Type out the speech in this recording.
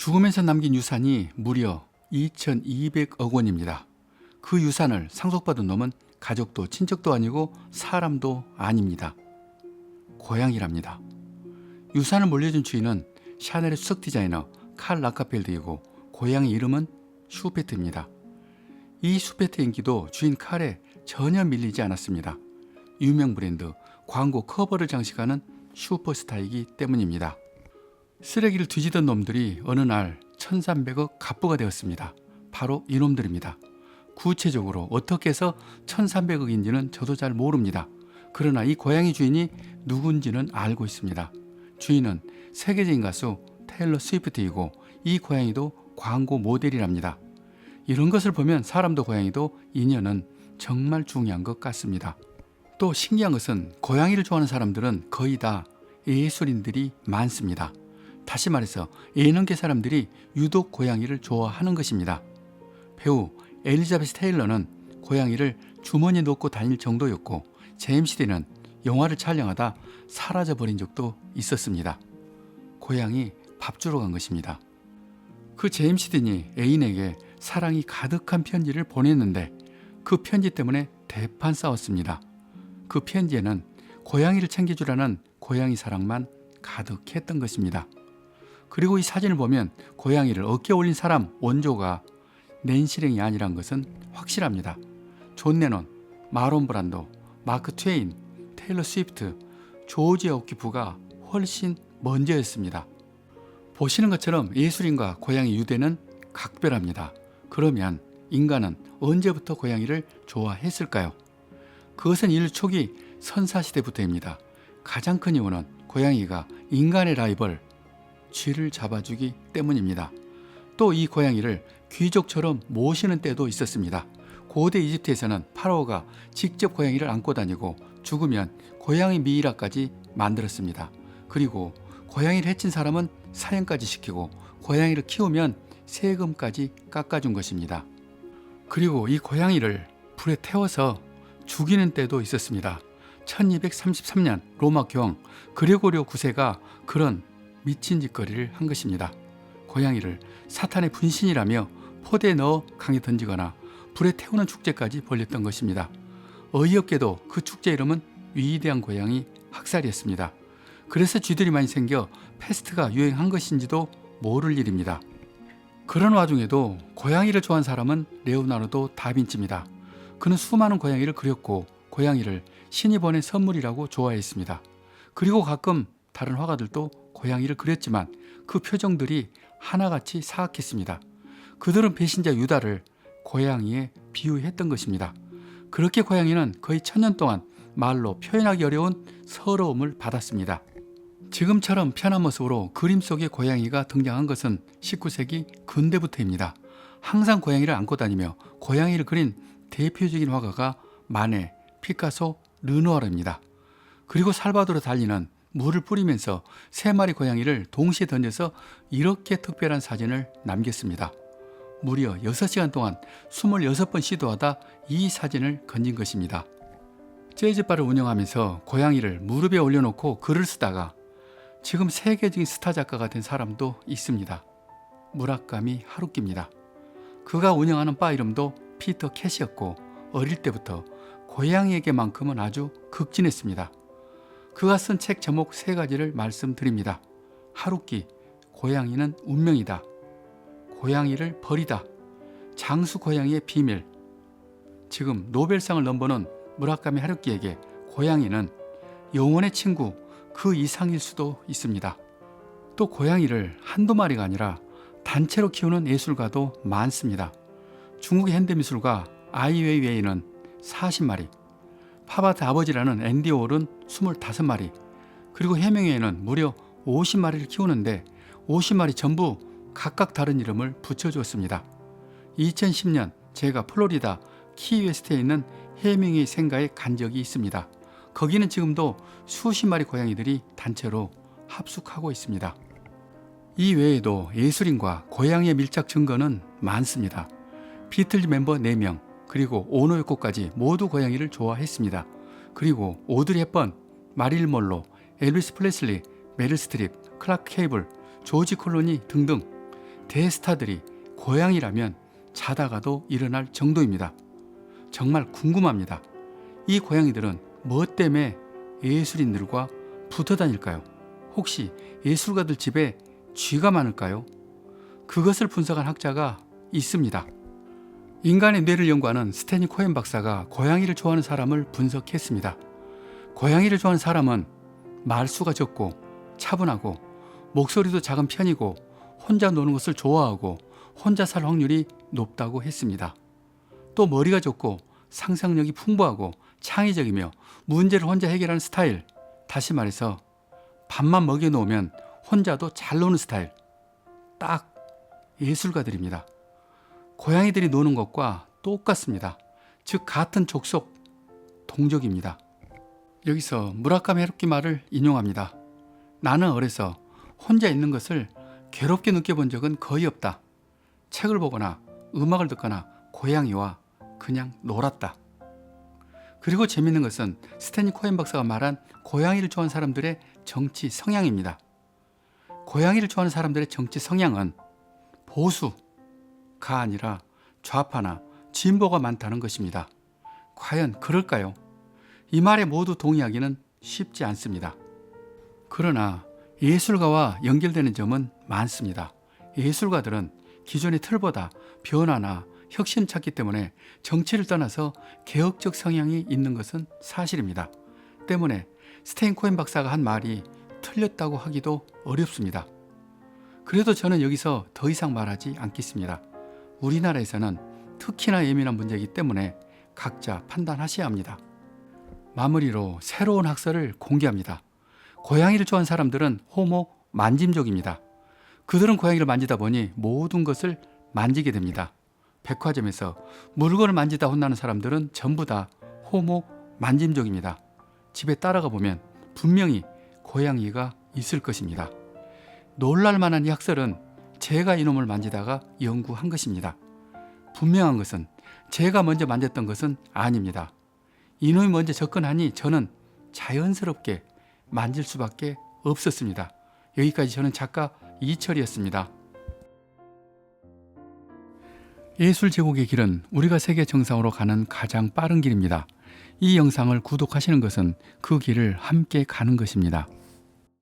죽으면서 남긴 유산이 무려 2,200억 원입니다. 그 유산을 상속받은 놈은 가족도 친척도 아니고 사람도 아닙니다. 고양이랍니다. 유산을 물려준 주인은 샤넬의 수석 디자이너 칼 라카펠드이고 고양이 이름은 슈페트입니다. 이 슈페트 인기도 주인 칼에 전혀 밀리지 않았습니다. 유명 브랜드 광고 커버를 장식하는 슈퍼스타이기 때문입니다. 쓰레기를 뒤지던 놈들이 어느 날 1,300억 갑부가 되었습니다. 바로 이놈들입니다. 구체적으로 어떻게 해서 1,300억인지는 저도 잘 모릅니다. 그러나 이 고양이 주인이 누군지는 알고 있습니다. 주인은 세계적인 가수 테일러 스위프트이고 이 고양이도 광고 모델이랍니다. 이런 것을 보면 사람도 고양이도 인연은 정말 중요한 것 같습니다. 또 신기한 것은 고양이를 좋아하는 사람들은 거의 다 예술인들이 많습니다. 다시 말해서 예능계 사람들이 유독 고양이를 좋아하는 것입니다. 배우 엘리자베스 테일러는 고양이를 주머니에 넣고 다닐 정도였고 제임스 딘은 영화를 촬영하다 사라져버린 적도 있었습니다. 고양이 밥 주러 간 것입니다. 그 제임스 딘이 애인에게 사랑이 가득한 편지를 보냈는데 그 편지 때문에 대판 싸웠습니다. 그 편지에는 고양이를 챙겨주라는 고양이 사랑만 가득했던 것입니다. 그리고 이 사진을 보면 고양이를 어깨에 올린 사람 원조가 낸시랭이 아니란 것은 확실합니다. 존 레논, 마론 브란도, 마크 트웨인, 테일러 스위프트, 조지 오키프가 훨씬 먼저였습니다. 보시는 것처럼 예술인과 고양이 유대는 각별합니다. 그러면 인간은 언제부터 고양이를 좋아했을까요? 그것은 인류 초기 선사시대부터입니다. 가장 큰 이유는 고양이가 인간의 라이벌, 쥐를 잡아주기 때문입니다. 또 이 고양이를 귀족처럼 모시는 때도 있었습니다. 고대 이집트에서는 파라오가 직접 고양이를 안고 다니고 죽으면 고양이 미이라까지 만들었습니다. 그리고 고양이를 해친 사람은 사형까지 시키고 고양이를 키우면 세금까지 깎아준 것입니다. 그리고 이 고양이를 불에 태워서 죽이는 때도 있었습니다. 1233년 로마 교황 그레고리오 9세가 그런 미친 짓거리를 한 것입니다. 고양이를 사탄의 분신이라며 포대에 넣어 강에 던지거나 불에 태우는 축제까지 벌였던 것입니다. 어이없게도 그 축제 이름은 위대한 고양이 학살이었습니다. 그래서 쥐들이 많이 생겨 패스트가 유행한 것인지도 모를 일입니다. 그런 와중에도 고양이를 좋아하는 사람은 레오나르도 다빈치입니다. 그는 수많은 고양이를 그렸고 고양이를 신이 보낸 선물이라고 좋아했습니다. 그리고 가끔 다른 화가들도 고양이를 그렸지만 그 표정들이 하나같이 사악했습니다. 그들은 배신자 유다를 고양이에 비유했던 것입니다. 그렇게 고양이는 거의 1,000년 동안 말로 표현하기 어려운 서러움을 받았습니다. 지금처럼 편한 모습으로 그림 속의 고양이가 등장한 것은 19세기 근대부터입니다. 항상 고양이를 안고 다니며 고양이를 그린 대표적인 화가가 마네, 피카소, 르누아르입니다. 그리고 살바도르 달리는 물을 뿌리면서 3마리 고양이를 동시에 던져서 이렇게 특별한 사진을 남겼습니다. 무려 6시간 동안 26번 시도하다 이 사진을 건진 것입니다. 재즈바를 운영하면서 고양이를 무릎에 올려놓고 글을 쓰다가 지금 세계적인 스타 작가가 된 사람도 있습니다. 무라카미 하루키입니다. 그가 운영하는 바 이름도 피터 캣이었고 어릴 때부터 고양이에게만큼은 아주 극진했습니다. 그가 쓴 책 제목 3가지를 말씀드립니다. 하루키, 고양이는 운명이다. 고양이를 버리다. 장수 고양이의 비밀. 지금 노벨상을 넘보는 무라카미 하루키에게 고양이는 영원의 친구 그 이상일 수도 있습니다. 또 고양이를 한두 마리가 아니라 단체로 키우는 예술가도 많습니다. 중국의 현대미술가 아이웨이웨이는 40마리, 팝아트 아버지라는 앤디 홀은 25마리, 그리고 해밍웨이는 무려 50마리를 키우는데 50마리 전부 각각 다른 이름을 붙여주었습니다. 2010년 제가 플로리다 키웨스트에 있는 해밍웨이 생가에 간 적이 있습니다. 거기는 지금도 수십 마리 고양이들이 단체로 합숙하고 있습니다. 이 외에도 예술인과 고양이의 밀착 증거는 많습니다. 비틀즈 멤버 4명, 그리고 오노요코까지 모두 고양이를 좋아했습니다. 그리고 오드리 헵번, 마릴 몰로, 엘비스 프레슬리, 메릴 스트립, 클라크 케이블, 조지 콜로니 등등 대스타들이 고양이라면 자다가도 일어날 정도입니다. 정말 궁금합니다. 이 고양이들은 뭐 때문에 예술인들과 붙어 다닐까요? 혹시 예술가들 집에 쥐가 많을까요? 그것을 분석한 학자가 있습니다. 인간의 뇌를 연구하는 스탠리 코엔 박사가 고양이를 좋아하는 사람을 분석했습니다. 고양이를 좋아하는 사람은 말수가 적고 차분하고 목소리도 작은 편이고 혼자 노는 것을 좋아하고 혼자 살 확률이 높다고 했습니다. 또 머리가 좋고 상상력이 풍부하고 창의적이며 문제를 혼자 해결하는 스타일, 다시 말해서 밥만 먹여놓으면 혼자도 잘 노는 스타일, 딱 예술가들입니다. 고양이들이 노는 것과 똑같습니다. 즉 같은 족속, 동족입니다. 여기서 무라카미 하루키 말을 인용합니다. 나는 어려서 혼자 있는 것을 괴롭게 느껴본 적은 거의 없다. 책을 보거나 음악을 듣거나 고양이와 그냥 놀았다. 그리고 재밌는 것은 스탠리 코엔 박사가 말한 고양이를 좋아하는 사람들의 정치 성향입니다. 고양이를 좋아하는 사람들의 정치 성향은 보수가 아니라 좌파나 진보가 많다는 것입니다. 과연 그럴까요? 이 말에 모두 동의하기는 쉽지 않습니다. 그러나 예술가와 연결되는 점은 많습니다. 예술가들은 기존의 틀보다 변화나 혁신을 찾기 때문에 정치를 떠나서 개혁적 성향이 있는 것은 사실입니다. 때문에 스탠리 코엔 박사가 한 말이 틀렸다고 하기도 어렵습니다. 그래도 저는 여기서 더 이상 말하지 않겠습니다. 우리나라에서는 특히나 예민한 문제이기 때문에 각자 판단하셔야 합니다. 마무리로 새로운 학설을 공개합니다. 고양이를 좋아하는 사람들은 호모 만짐족입니다. 그들은 고양이를 만지다 보니 모든 것을 만지게 됩니다. 백화점에서 물건을 만지다 혼나는 사람들은 전부 다 호모 만짐족입니다. 집에 따라가 보면 분명히 고양이가 있을 것입니다. 놀랄 만한 이 학설은 제가 이놈을 만지다가 연구한 것입니다. 분명한 것은 제가 먼저 만졌던 것은 아닙니다. 이놈이 먼저 접근하니 저는 자연스럽게 만질 수밖에 없었습니다. 여기까지 저는 작가 이철이었습니다. 예술 제국의 길은 우리가 세계 정상으로 가는 가장 빠른 길입니다. 이 영상을 구독하시는 것은 그 길을 함께 가는 것입니다.